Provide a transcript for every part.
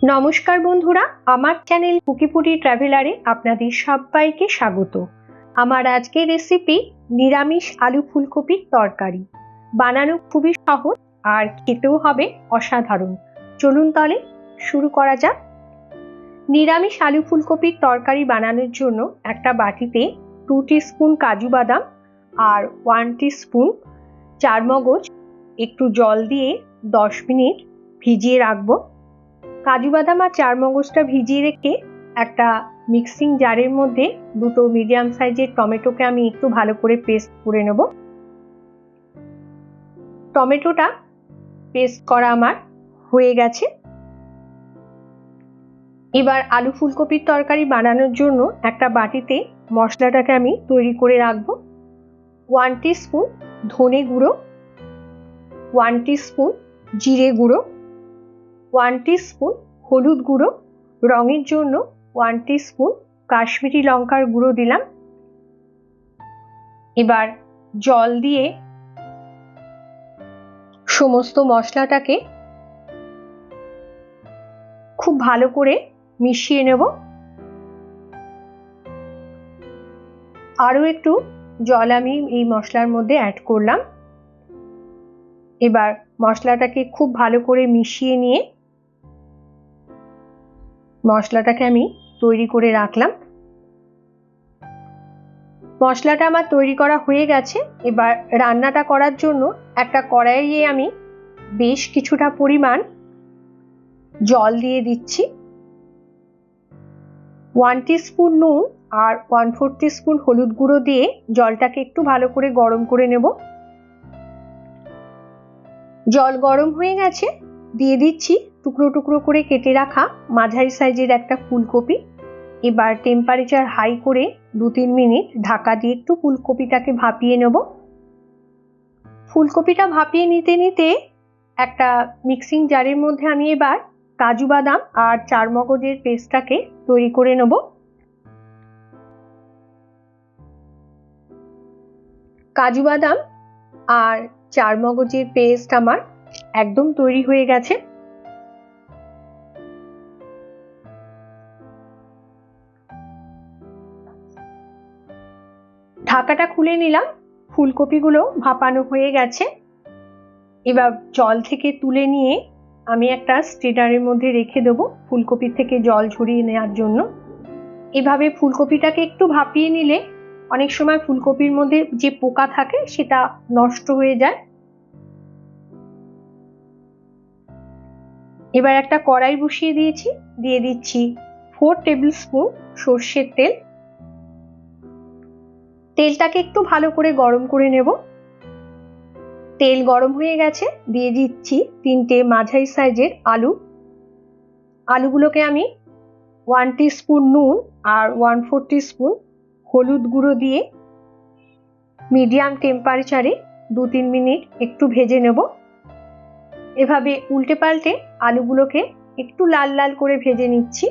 নমস্কার বন্ধুরা, আমার চ্যানেল কুকিপুরি ট্রাভেলারে আপনাদের সবাইকে স্বাগত। আমার আজকের রেসিপি নিরামিষ আলু ফুলকপির তরকারি। বানানো খুবই সহজ আর খেতেও হবে অসাধারণ। চলুন তাহলে শুরু করা যাক। নিরামিষ আলু ফুলকপির তরকারি বানানোর জন্য একটা বাটিতে 2 টিস্পুন কাজু বাদাম আর 1 টিস্পুন চারমগজ একটু জল দিয়ে 10 মিনিট ভিজিয়ে রাখবো। কাজু বাদাম আর চারমগজটা ভিজিয়ে রেখে একটা মিক্সিং জারের মধ্যে দুটো মিডিয়াম সাইজের টমেটোকে আমি একটু ভালো করে পেস্ট করে নেব। টমেটোটা পেস্ট করা আমার হয়ে গেছে। এবার আলু ফুলকপির তরকারি বানানোর জন্য একটা বাটিতে মশলাটাকে আমি তৈরি করে রাখবো। 1 টিস্পুন ধনে গুঁড়ো, 1 টিস্পুন জিরে গুঁড়ো, 1 টিস্পুন হলুদ গুঁড়ো, রঙের জন্য 1 টিস্পুন কাশ্মীরি লঙ্কার গুঁড়ো দিলাম। এবার জল দিয়ে সমস্ত মশলাটাকে খুব ভালো করে মিশিয়ে নেব। আরও একটু জল আমি এই মশলার মধ্যে অ্যাড করলাম। এবার মশলাটাকে খুব ভালো করে মিশিয়ে নিয়ে মশলাটাকে আমি তৈরি করে রাখলাম। মশলাটা আমার তৈরি করা হয়ে গেছে। এবার রান্নাটা করার জন্য একটা কড়াইয়ে আমি বেশ কিছুটা পরিমাণ জল দিয়ে দিচ্ছি। 1 টিস্পুন নুন আর 1/4 টিস্পুন হলুদ গুঁড়ো দিয়ে জলটাকে একটু ভালো করে গরম করে নেব। জল গরম হয়ে গেছে, দিয়ে দিচ্ছি টুকরো টুকরো করে কেটে রাখা মাঝারি সাইজের একটা ফুলকপি। এবার টেম্পারেচার হাই করে 2-3 মিনিট ঢাকা দিয়ে একটু ফুলকপিটাকে ভাপিয়ে নেব। ফুলকপিটা ভাপিয়ে নিতে নিতে একটা মিক্সিং জারের মধ্যে আমি এবার কাজু বাদাম আর চারমগজের পেস্টটাকে তৈরি করে নেব। কাজু বাদাম আর চারমগজের পেস্ট আমার একদম তৈরি হয়ে গেছে। ঢাকাটা খুলে নিলাম। ফুলকপিগুলো ভাপানো হয়ে গেছে। এবার জল থেকে তুলে নিয়ে আমি একটা স্ট্রেনারের মধ্যে রেখে দেবো ফুলকপির থেকে জল ঝরিয়ে নেওয়ার জন্য। এভাবে ফুলকপিটাকে একটু ভাপিয়ে নিলে অনেক সময় ফুলকপির মধ্যে যে পোকা থাকে সেটা নষ্ট হয়ে যায়। এবার একটা কড়াই বসিয়ে দিয়েছি, দিয়ে দিচ্ছি 4 টেবিল স্পুন সর্ষের তেল। তেলটাকে একটু ভালো করে গরম করে নেব। তেল গরম হয়ে গেছে, দিয়ে দিচ্ছি 3টে মাঝারি সাইজের আলু। আলুগুলোকে আমি 1 টিস্পুন নুন আর 1/4 টিস্পুন হলুদ গুঁড়ো দিয়ে মিডিয়াম টেম্পারেচারে 2-3 মিনিট একটু ভেজে নেব। এভাবে উল্টে পাল্টে আলুগুলোকে একটু লাল লাল করে ভেজে নিচ্ছি।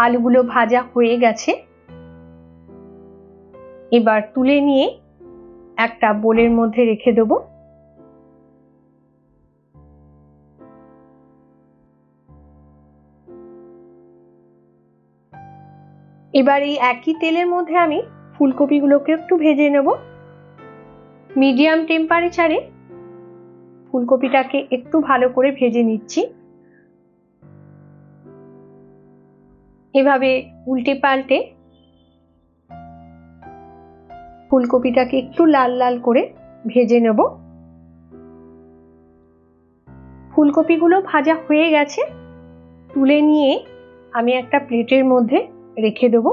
আলুগুলো ভাজা হয়ে গেছে। এবার তুলে নিয়ে একটা বোলের মধ্যে রেখে দেব। এবার এই একই তেলের মধ্যে আমি ফুলকপিগুলোকে একটু ভেজে নেব। মিডিয়াম টেম্পারেচারে ফুলকপিটাকে একটু ভালো করে ভেজে নিচ্ছি। এভাবে উল্টে পাল্টে ফুলকপিটাকে একটু লাল লাল করে ভেজে নেব। ফুলকপিগুলো ভাজা হয়ে গেছে, তুলে নিয়ে আমি একটা প্লেটের মধ্যে রেখে দেব।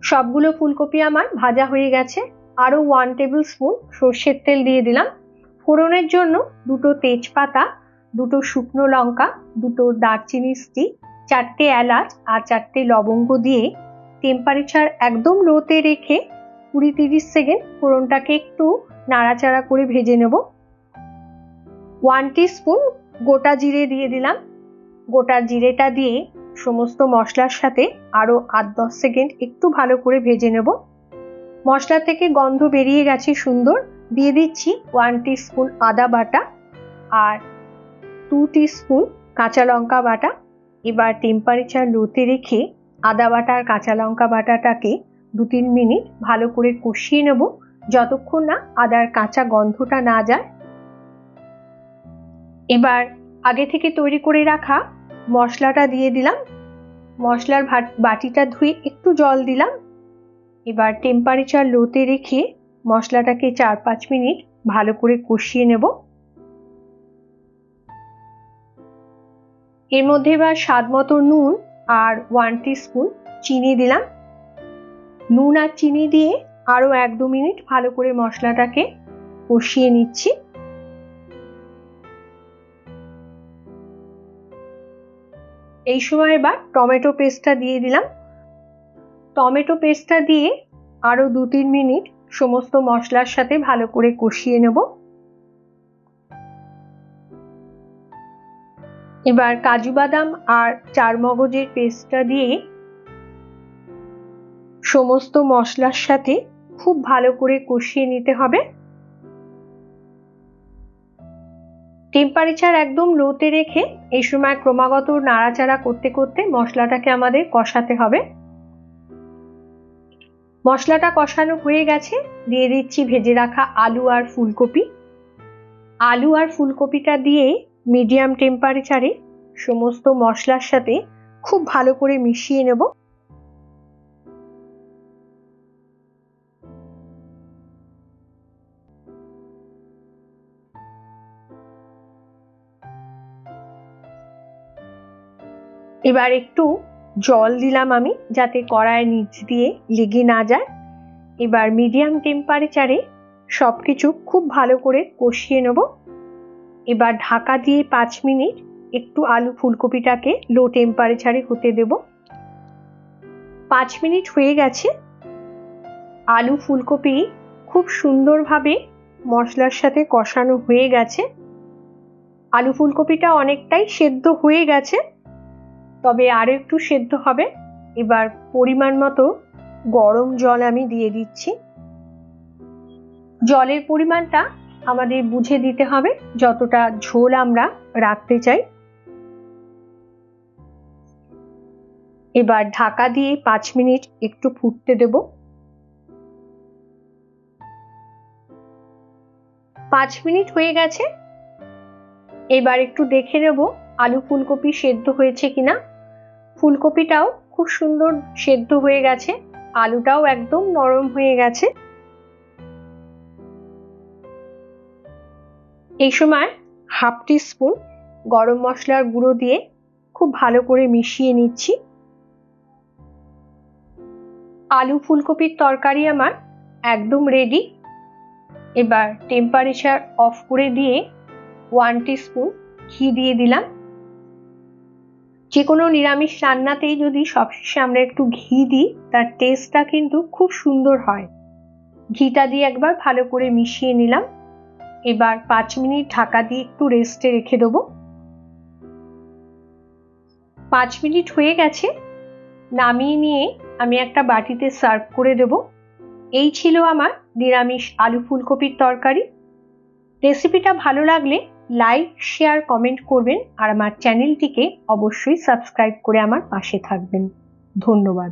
সবগুলো ফুলকপি আমার ভাজা হয়ে গেছে। আরো 1 টেবিল স্পুন সর্ষের তেল দিয়ে দিলাম। ফোড়নের জন্য 2টো তেজপাতা, 2টো শুকনো লঙ্কা, 2টো দারচিনি স্টিক, 4টে এলাচ আর 4টে লবঙ্গ দিয়ে টেম্পারেচার একদম লোতে রেখে 20-30 সেকেন্ড ফোড়নটাকে একটু নাড়াচাড়া করে ভেজে নেব। 1 টিস্পুন গোটা জিরে দিয়ে দিলাম। গোটা জিরেটা দিয়ে সমস্ত মশলার সাথে আরও 8-10 সেকেন্ড একটু ভালো করে ভেজে নেব। মশলা থেকে গন্ধ বেরিয়ে গেছে সুন্দর। দিয়ে দিচ্ছি 1 টিস্পুন আদা বাটা আর 2 টিস্পুন কাঁচা লঙ্কা বাটা। এবার টেম্পারেচার লোতে রেখে আদা বাটা আর কাঁচা লঙ্কা বাটাটাকে 2-3 মিনিট ভালো করে কষিয়ে নেব, যতক্ষণ না আদার কাঁচা গন্ধটা না যায়। এবার আগে থেকে তৈরি করে রাখা মশলাটা দিয়ে দিলাম। মশলার বাটিটা ধুয়ে একটু জল দিলাম। এবার টেম্পারেচার লোতে রেখে মশলাটাকে 4-5 মিনিট ভালো করে কষিয়ে নেব। এর মধ্যে এবার স্বাদ মতো নুন আর 1 টিস্পুন চিনি দিলাম। নুন আর চিনি দিয়ে আরও 1-2 মিনিট ভালো করে মশলাটাকে কষিয়ে নিচ্ছি। এই সময় এবার টমেটো পেস্টটা দিয়ে দিলাম। টমেটো পেস্টটা দিয়ে আরও 2-3 মিনিট সমস্ত মশলার সাথে ভালো করে কষিয়ে নেব। এবার কাজু বাদাম আর চারমগজের পেস্টটা দিয়ে সমস্ত মশলার সাথে খুব ভালো করে কষিয়ে নিতে হবে। টেম্পারেচার একদম লোতে রেখে এই সময় ক্রমাগত নাড়াচাড়া করতে করতে মশলাটাকে আমাদের কষাতে হবে। মশলাটা কষানো হয়ে গেছে। দিয়ে দিচ্ছি ভেজে রাখা আলু আর ফুলকপি। আলু আর ফুলকপিটা দিয়ে মিডিয়াম টেম্পারেচারে সমস্ত মশলার সাথে খুব ভালো করে মিশিয়ে নেব। এবার একটু জল দিলাম আমি, যাতে কড়াইয়ের নিচ দিয়ে লেগে না যায়। এবার মিডিয়াম টেম্পারেচারে সবকিছু খুব ভালো করে কষিয়ে নেব। এবার ঢাকা দিয়ে 5 মিনিট একটু আলু ফুলকপিটাকে লো টেম্পারেচারে হতে দেব। 5 মিনিট হয়ে গেছে। আলু ফুলকপি খুব সুন্দরভাবে মশলার সাথে কষানো হয়ে গেছে। আলু ফুলকপিটা অনেকটাই সেদ্ধ হয়ে গেছে, তবে আরও একটু সেদ্ধ হবে। এবার পরিমাণ মতো গরম জল আমি দিয়ে দিচ্ছি। জলের পরিমাণটা আমাদের বুঝে দিতে হবে, যতটা ঝোল আমরা রাখতে চাই। এবার ঢাকা দিয়ে 5 মিনিট একটু ফুটতে দেব। 5 মিনিট হয়ে গেছে। এবার একটু দেখে নেব আলু ফুলকপি সেদ্ধ হয়েছে কিনা। ফুলকপিটাও খুব সুন্দর সেদ্ধ হয়ে গেছে, আলুটাও একদম নরম হয়ে গেছে। এই সময় 1/2 টিস্পুন গরম মশলার গুঁড়ো দিয়ে খুব ভালো করে মিশিয়ে নিচ্ছি। আলু ফুলকপির তরকারি আমার একদম রেডি। এবার টেম্পারেচার অফ করে দিয়ে 1 টিস্পুন ঘি দিয়ে দিলাম। যে কোনো নিরামিষ রান্নাতেই যদি সবশেষে আমরা একটু ঘি দিই, তার টেস্টটা কিন্তু খুব সুন্দর হয়। ঘিটা দিয়ে একবার ভালো করে মিশিয়ে নিলাম। এবার 5 মিনিট ঢাকা দিয়ে একটু রেস্টে রেখে দেবো। 5 মিনিট হয়ে গেছে। নামিয়ে নিয়ে আমি একটা বাটিতে সার্ভ করে দেব। এই ছিল আমার নিরামিষ আলু ফুলকপির তরকারি। রেসিপিটা ভালো লাগলে লাইক, শেয়ার, কমেন্ট করবেন আর আমার চ্যানেলটিকে অবশ্যই সাবস্ক্রাইব করে আমার পাশে থাকবেন। ধন্যবাদ।